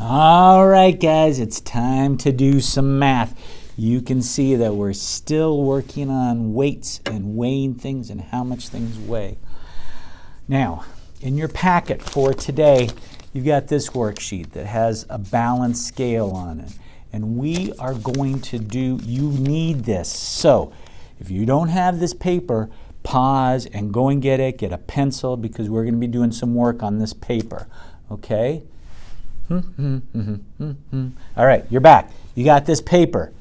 All right, guys, it's time to do some math. You can see that we're still working on weights and weighing things and how much things weigh. Now, in your packet for today, you've got this worksheet that has a balance scale on it. And we are going to do, you need this. So, if you don't have this paper, pause and go and get it. Get a pencil because we're going to be doing some work on this paper. Okay? All right, you're back. You got this paper.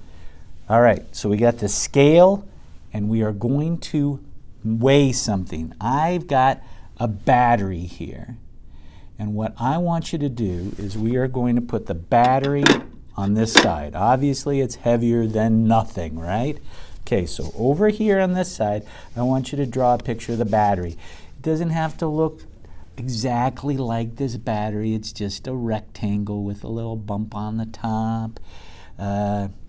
All right, so we got the scale, and we are going to weigh something. I've got a battery here. And what I want you to do is we are going to put the battery on this side. Obviously, it's heavier than nothing, right? Okay, so over here on this side, I want you to draw a picture of the battery. It doesn't have to look exactly like this battery. It's just a rectangle with a little bump on the top.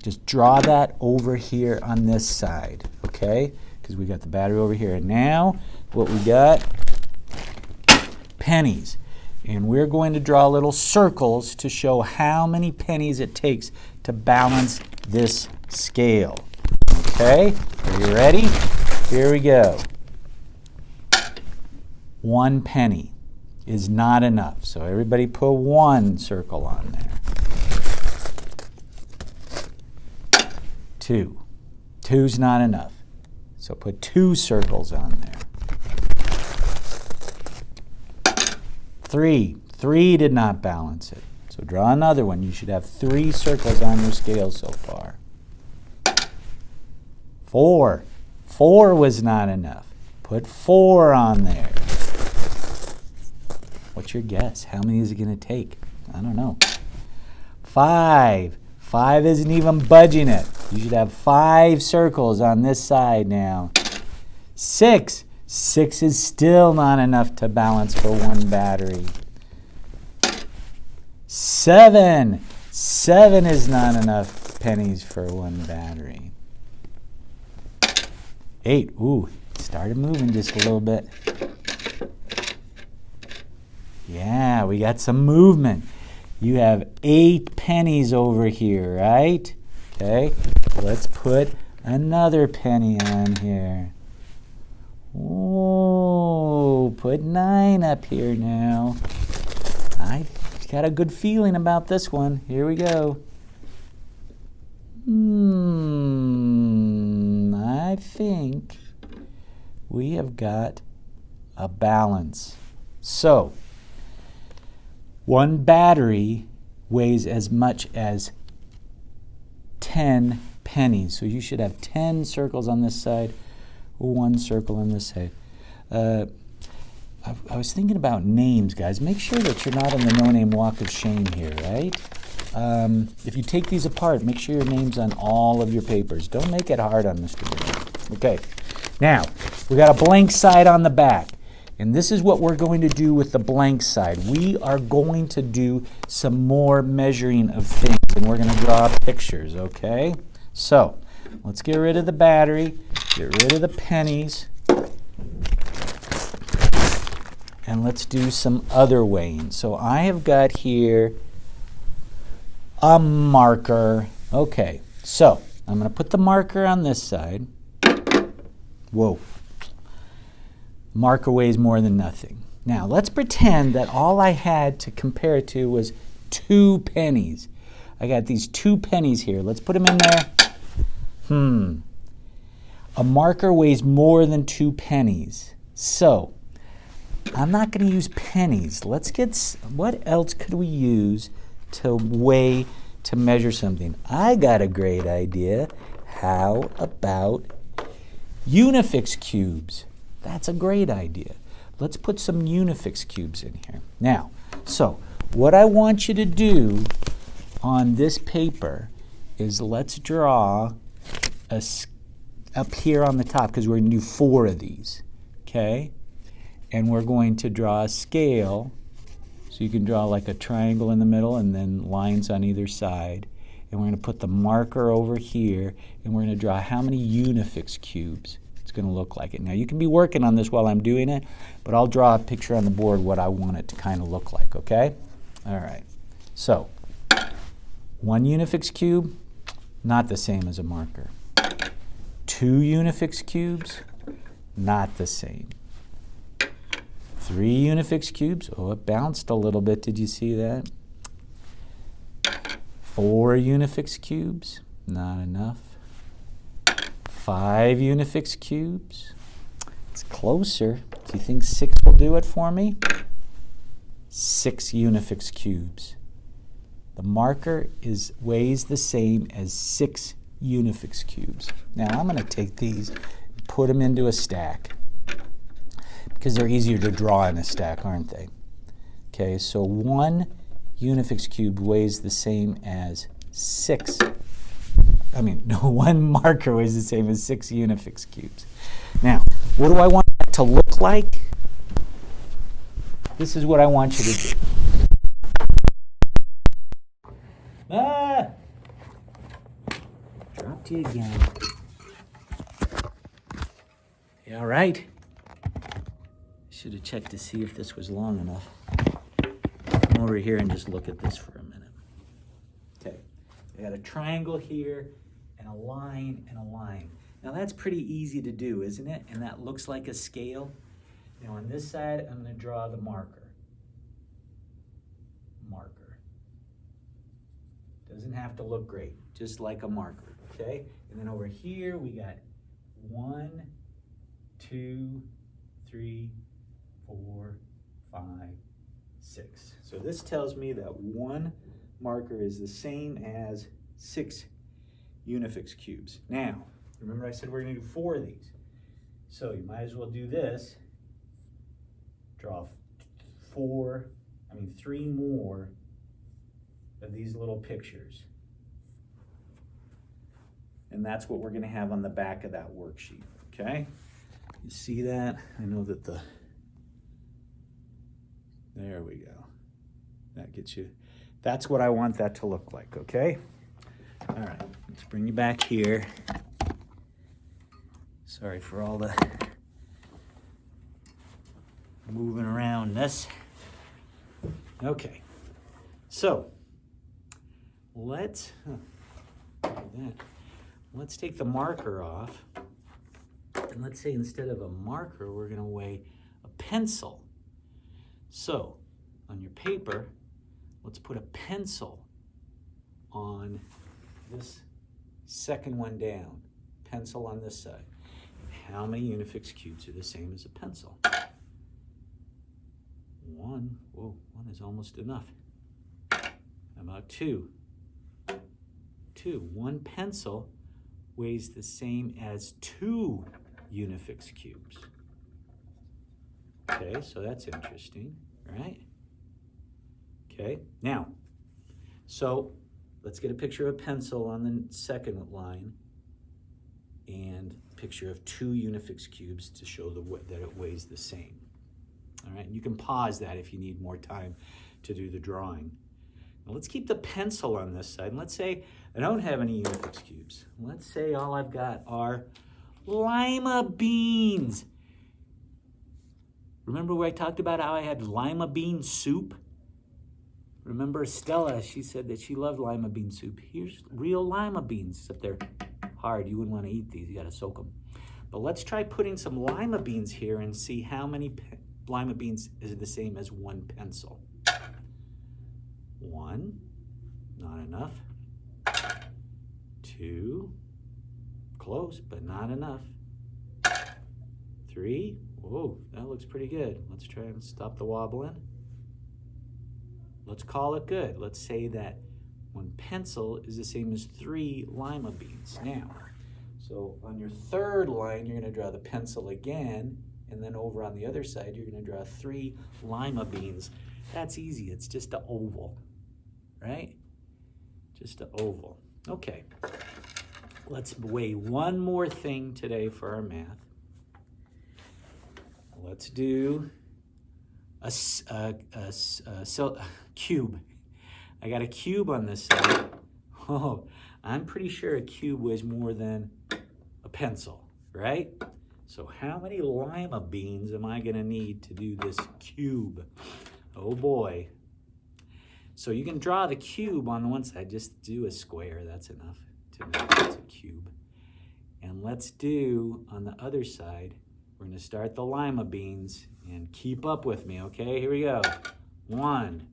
Just draw that over here on this side, okay? Because we got the battery over here. And now, what we got, pennies. And we're going to draw little circles to show how many pennies it takes to balance this scale. Okay, are you ready? Here we go. 1 penny is not enough, so everybody put 1 circle on there. 2. 2's not enough, so put 2 circles on there. 3. 3 did not balance it. So draw another one. You should have 3 circles on your scale so far. 4. 4 was not enough. Put 4 on there. What's your guess? How many is it going to take? I don't know. 5. 5 isn't even budging it. You should have 5 circles on this side now. 6. 6 is still not enough to balance for 1 battery. 7. 7 is not enough pennies for 1 battery. 8. Ooh, it started moving just a little bit. Yeah, we got some movement. You have 8 pennies over here, right? Okay, let's put another penny on here. Oh, put 9 up here now. I got a good feeling about this one. Here we go. I think we have got a balance. So, 1 battery weighs as much as 10 pennies. So you should have 10 circles on this side, 1 circle on this side. I was thinking about names, guys. Make sure that you're not in the no-name walk of shame here, right? If you take these apart, make sure your name's on all of your papers. Don't make it hard on Mr. Brown. Okay, now, we got a blank side on the back. And this is what we're going to do with the blank side. We are going to do some more measuring of things, and we're going to draw pictures, okay? So, let's get rid of the battery, get rid of the pennies, and let's do some other weighing. So I have got here a marker. Okay, so I'm going to put the marker on this side. Whoa. Marker weighs more than nothing. Now, let's pretend that all I had to compare it to was 2 pennies. I got these 2 pennies here. Let's put them in there. A marker weighs more than 2 pennies. So, I'm not going to use pennies. Let's get, what else could we use to weigh, to measure something? I got a great idea. How about unifix cubes? That's a great idea. Let's put some unifix cubes in here. Now, so what I want you to do on this paper is let's draw up here on the top, because we're going to do 4 of these, okay? And we're going to draw a scale. So you can draw like a triangle in the middle and then lines on either side. And we're going to put the marker over here, and we're going to draw how many unifix cubes it's going to look like it. Now, you can be working on this while I'm doing it, but I'll draw a picture on the board what I want it to kind of look like, okay? All right. So, 1 unifix cube, not the same as a marker. 2 unifix cubes, not the same. 3 unifix cubes, oh, it bounced a little bit, did you see that? 4 unifix cubes, not enough. 5 unifix cubes, it's closer. Do you think 6 will do it for me? 6 unifix cubes. The marker weighs the same as 6 unifix cubes. Now I'm going to take these and put them into a stack because they're easier to draw in a stack, aren't they? Okay, so 1 unifix cube weighs the same as 6. I mean, no, 1 marker weighs the same as 6 unifix cubes. Now, what do I want that to look like? This is what I want you to do. Ah! Dropped you again. You all right? Should have checked to see if this was long enough. Come over here and just look at this for a minute. Okay, I got a triangle here and a line and a line. Now that's pretty easy to do, isn't it? And that looks like a scale. Now on this side, I'm going to draw the marker. Doesn't have to look great, just like a marker, okay? And then over here, we got 1, 2, 3, 4, 5, 6. So this tells me that 1 marker is the same as 6 unifix cubes. Now, remember I said we're going to do 4 of these. So you might as well do this. Draw 3 more of these little pictures. And that's what we're going to have on the back of that worksheet, okay? You see that? I know that there we go. That gets you, that's what I want that to look like, okay? All right, let's bring you back here. Sorry for all the moving around this. Okay, so let's take the marker off, and let's say instead of a marker, we're going to weigh a pencil. So on your paper, let's put a pencil on this second one down. Pencil on this side. How many unifix cubes are the same as a pencil? 1. Whoa, 1 is almost enough. How about 2? 2. 1 pencil weighs the same as 2 unifix cubes. Okay, so that's interesting, right? Okay, now, so let's get a picture of a pencil on the second line and a picture of 2 unifix cubes to show that it weighs the same. All right, and you can pause that if you need more time to do the drawing. Now let's keep the pencil on this side, and let's say I don't have any unifix cubes. Let's say all I've got are lima beans. Remember where I talked about how I had lima bean soup? Remember Stella, she said that she loved lima bean soup. Here's real lima beans, except they're hard. You wouldn't want to eat these, you gotta soak them. But let's try putting some lima beans here and see how many lima beans is the same as 1 pencil. 1, not enough. 2, close, but not enough. 3, whoa, that looks pretty good. Let's try and stop the wobbling. Let's call it good. Let's say that 1 pencil is the same as 3 lima beans. Now, so on your third line, you're going to draw the pencil again, and then over on the other side, you're going to draw 3 lima beans. That's easy. It's just an oval, right? Just an oval. Okay. Let's weigh one more thing today for our math. Let's do a cube. I got a cube on this side. Oh, I'm pretty sure a cube weighs more than a pencil, right? So how many lima beans am I going to need to do this cube? Oh boy. So you can draw the cube on the one side. Just do a square. That's enough to know it's a cube. And let's do on the other side, we're going to start the lima beans and keep up with me, okay? Here we go. 1,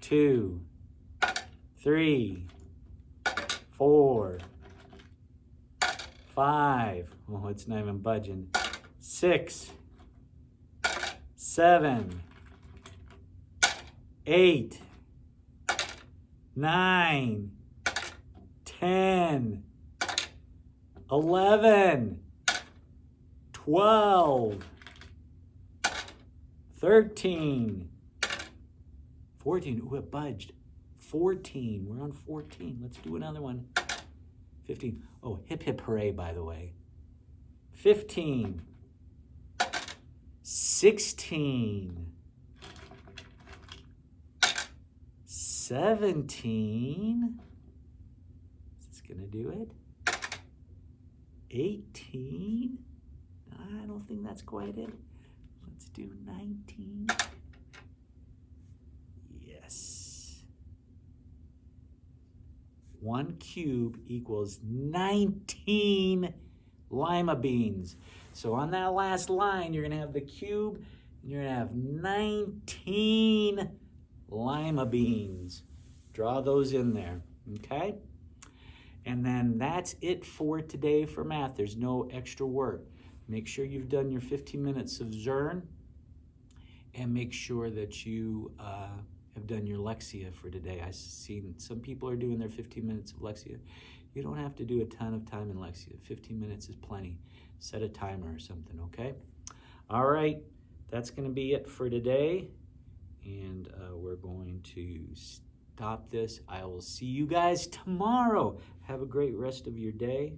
2, 3, 4, 5. Oh, it's not even budging. 6, 7, 8, 9, 10, 11, 12, 13, 14. Ooh, it budged. 14. We're on 14. Let's do another one. 15. Oh, hip hip hooray, by the way. 15. 16. 17. Is this going to do it? 18. I don't think that's quite it. Let's do 19. Yes. 1 cube equals 19 lima beans. So on that last line, you're going to have the cube, and you're going to have 19 lima beans. Draw those in there, okay? And then that's it for today for math. There's no extra work. Make sure you've done your 15 minutes of Zern, and make sure that you have done your Lexia for today. I've seen some people are doing their 15 minutes of Lexia. You don't have to do a ton of time in Lexia. 15 minutes is plenty. Set a timer or something, okay? All right, that's going to be it for today, and we're going to stop this. I will see you guys tomorrow. Have a great rest of your day.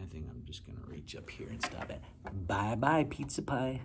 I think I'm just going to reach up here and stop it. Bye-bye, pizza pie.